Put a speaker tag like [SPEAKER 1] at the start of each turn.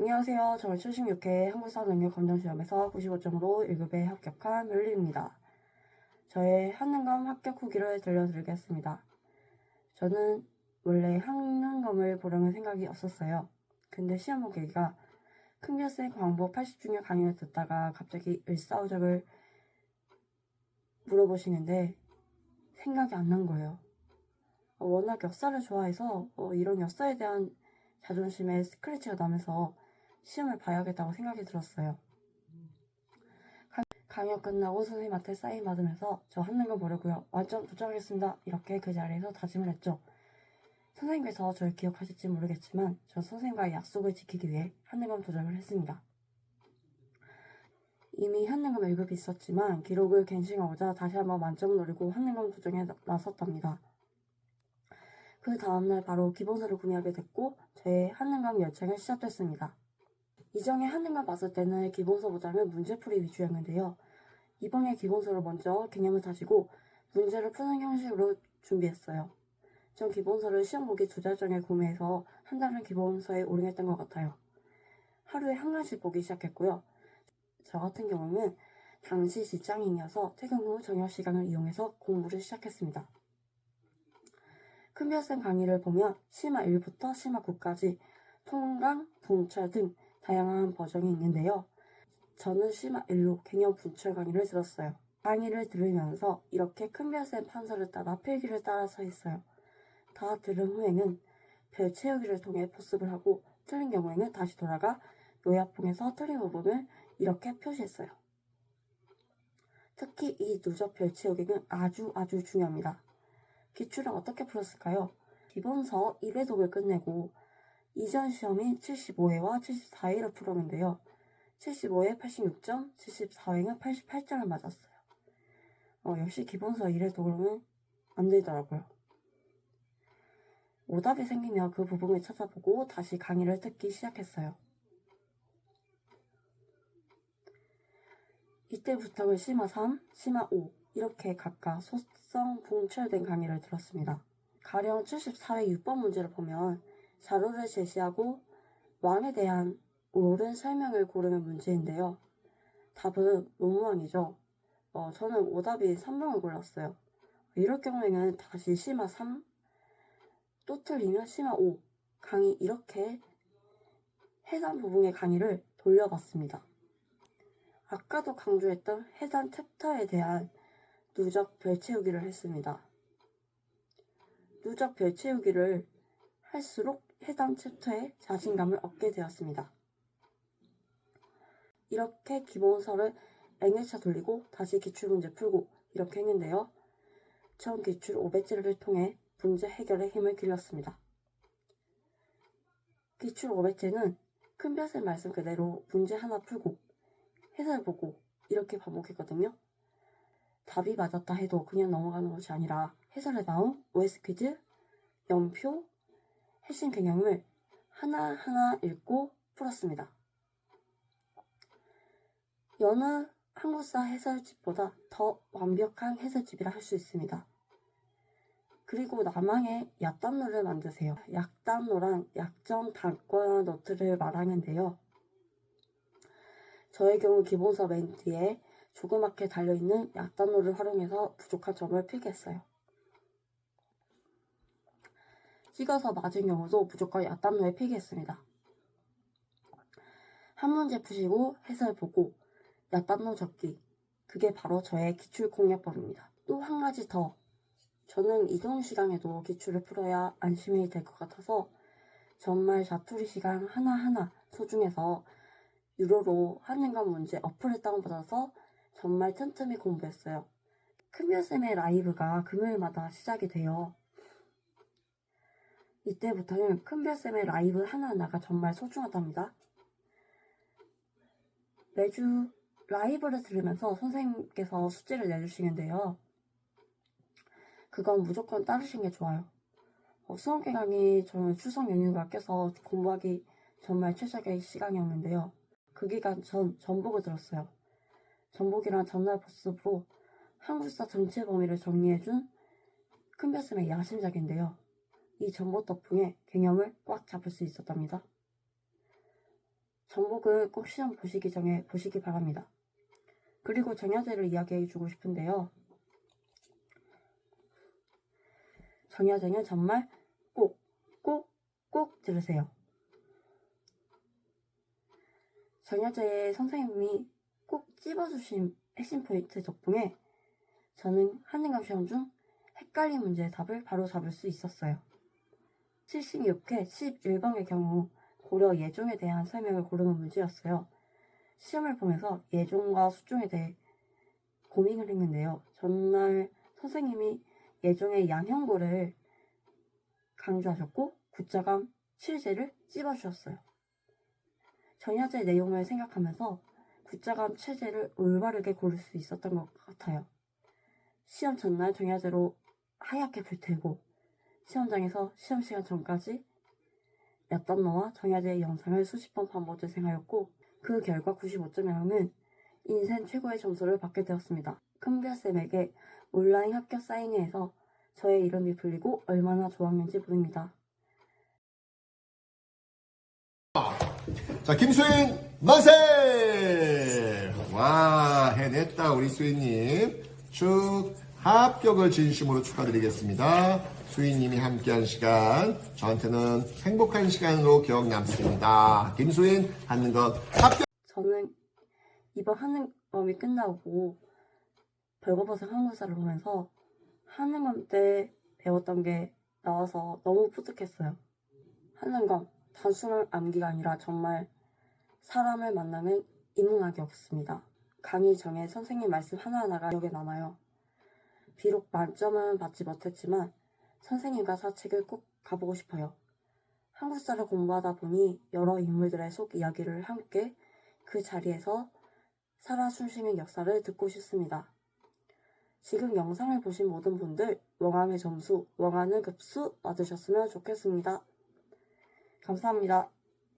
[SPEAKER 1] 안녕하세요. 저는 76회 한국사능력검정시험에서 95점으로 1급에 합격한 멜리입니다. 저의 한능검 합격 후기를 들려드리겠습니다. 저는 원래 한능검을 보려는 생각이 없었어요. 근데 시험 본 계기가 큰별쌤 광복 80주년 강의를 듣다가 갑자기 을사오적을 물어보시는데 생각이 안 난 거예요. 워낙 역사를 좋아해서 이런 역사에 대한 자존심에 스크래치가 나면서 시험을 봐야겠다고 생각이 들었어요. 강연 끝나고 선생님한테 사인 받으면서 저 한능검 보려고요. 완전 도전하겠습니다. 이렇게 그 자리에서 다짐을 했죠. 선생님께서 저를 기억하실지 모르겠지만 전 선생님과의 약속을 지키기 위해 한능검 도전을 했습니다. 이미 한능검 1급이 있었지만 기록을 갱신하고자 다시 한번 만점을 노리고 한능검 도전에 나섰답니다. 그 다음날 바로 기본서를 구매하게 됐고 저의 한능검 열창은 시작됐습니다. 이전에 한능검 봤을 때는 기본서보다는 문제풀이 위주였는데요. 이번에 기본서를 먼저 개념을 다지고 문제를 푸는 형식으로 준비했어요. 전 기본서를 시험 보기 2달 전에 구매해서 한 달은 기본서에 올인했던 것 같아요. 하루에 한 권씩 보기 시작했고요. 저 같은 경우는 당시 직장인이어서 퇴근 후 저녁 시간을 이용해서 공부를 시작했습니다. 큰별쌤 강의를 보면 심화 1부터 심화 9까지 통강, 분철 등 다양한 버전이 있는데요. 저는 심화 1로 개념 분철 강의를 들었어요. 강의를 들으면서 이렇게 큰별쌤 판서를 따라 필기를 따라서 했어요. 다 들은 후에는 별 채우기를 통해 복습을 하고 틀린 경우에는 다시 돌아가 요약본에서 틀린 부분을 이렇게 표시했어요. 특히 이 누적 별 채우기는 아주 중요합니다. 기출은 어떻게 풀었을까요? 기본서 1회독을 끝내고 이전 시험인 75회와 74회를 풀었는데요. 75회 86점, 74회는 88점을 맞았어요. 역시 기본서 1회독으로는 안 되더라고요. 오답이 생기면 그 부분을 찾아보고 다시 강의를 듣기 시작했어요. 이때부터는 심화 3, 심화 5 이렇게 각각 소성 분철된 강의를 들었습니다. 가령 74회 6번 문제를 보면 자료를 제시하고 왕에 대한 옳은 설명을 고르는 문제인데요. 답은 논문왕이죠. 저는 오답인 3번을 골랐어요. 이럴 경우에는 다시 심화 3, 또 틀리면 심화 5 강의 이렇게 해당 부분의 강의를 돌려봤습니다. 아까도 강조했던 해당 챕터에 대한 누적 별 채우기를 했습니다. 누적 별 채우기를 할수록 해당 챕터에 자신감을 얻게 되었습니다. 이렇게 기본서를 N회차 돌리고 다시 기출문제 풀고 이렇게 했는데요. 전 기출 500제를 통해 문제 해결에 힘을 길렀습니다. 기출 500제는 큰별쌤 말씀 그대로 문제 하나 풀고 해설 보고 이렇게 반복했거든요. 답이 맞았다 해도 그냥 넘어가는 것이 아니라 해설에 나온 OS 퀴즈, 연표, 핵심 개념을 하나하나 읽고 풀었습니다. 여느 한국사 해설집보다 더 완벽한 해설집이라 할 수 있습니다. 그리고 나만의 약단노를 만드세요. 약단노란 약정 단권 노트를 말하는데요. 저의 경우 기본서 맨 뒤에 조그맣게 달려있는 약단노를 활용해서 부족한 점을 필기했어요. 찍어서 맞은 경우도 무조건 약단노에 필기했습니다. 한 문제 푸시고 해설 보고 약단노 적기, 그게 바로 저의 기출 공략법입니다. 또 한 가지 더, 저는 이동 시간에도 기출을 풀어야 안심이 될 것 같아서 정말 자투리 시간 하나하나 소중해서 유료로 한능검 문제 어플을 다운받아서 정말 틈틈이 공부했어요. 큰별쌤의 라이브가 금요일마다 시작이 돼요. 이때부터는 큰별쌤의 라이브 하나하나가 정말 소중하답니다. 매주 라이브를 들으면서 선생님께서 숙제를 내주시는데요. 그건 무조건 따르시는 게 좋아요. 수험 기간이 저는 추석 연휴가 껴서 공부하기 정말 최적의 시간이었는데요. 그 기간 전 전복을 들었어요. 전복이란 전날 복습으로 한국사 전체 범위를 정리해준 큰별쌤의 야심작인데요. 이 전복 덕분에 개념을 꽉 잡을 수 있었답니다. 정복은 꼭 시험 보시기 전에 보시기 바랍니다. 그리고 정야제를 이야기해주고 싶은데요. 정야제는 정말 꼭 들으세요. 정야제의 선생님이 꼭 찝어주신 핵심 포인트 덕분에 저는 한능감 시험 중 헷갈린 문제의 답을 바로 잡을 수 있었어요. 76회 11번의 경우 고려 예종에 대한 설명을 고르는 문제였어요. 시험을 보면서 예종과 수종에 대해 고민을 했는데요. 전날 선생님이 예종의 양형고를 강조하셨고 구자감 7제를 찝어주셨어요. 정야제 내용을 생각하면서 구자감 7제를 올바르게 고를 수 있었던 것 같아요. 시험 전날 정야제로 하얗게 불태우고 시험장에서 시험 시간 전까지 몇 단어와 정야제의 영상을 수십 번 반복 재생하였고 그 결과 95점이라는 인생 최고의 점수를 받게 되었습니다. 큰별쌤에게 온라인 합격 사인회에서 저의 이름이 불리고 얼마나 좋았는지 모릅니다.
[SPEAKER 2] 자, 김수인 만세! 와, 해냈다, 우리 수인님. 합격을 진심으로 축하드리겠습니다. 수인님이 함께한 시간, 저한테는 행복한 시간으로 기억 남습니다. 김수인, 한능검 합격!
[SPEAKER 1] 저는 이번 한능검이 끝나고 벌거벗은 한국사를 보면서 한능검 때 배웠던 게 나와서 너무 뿌듯했어요. 한능검, 단순한 암기가 아니라 정말 사람을 만나는 인문학이었습니다. 강의 전에 선생님 말씀 하나하나가 기억에 남아요. 비록 만점은 받지 못했지만 선생님과 사책을 꼭 가보고 싶어요. 한국사를 공부하다 보니 여러 인물들의 속 이야기를 함께 그 자리에서 살아 숨쉬는 역사를 듣고 싶습니다. 지금 영상을 보신 모든 분들 원하는 점수, 원하는 급수 받으셨으면 좋겠습니다. 감사합니다.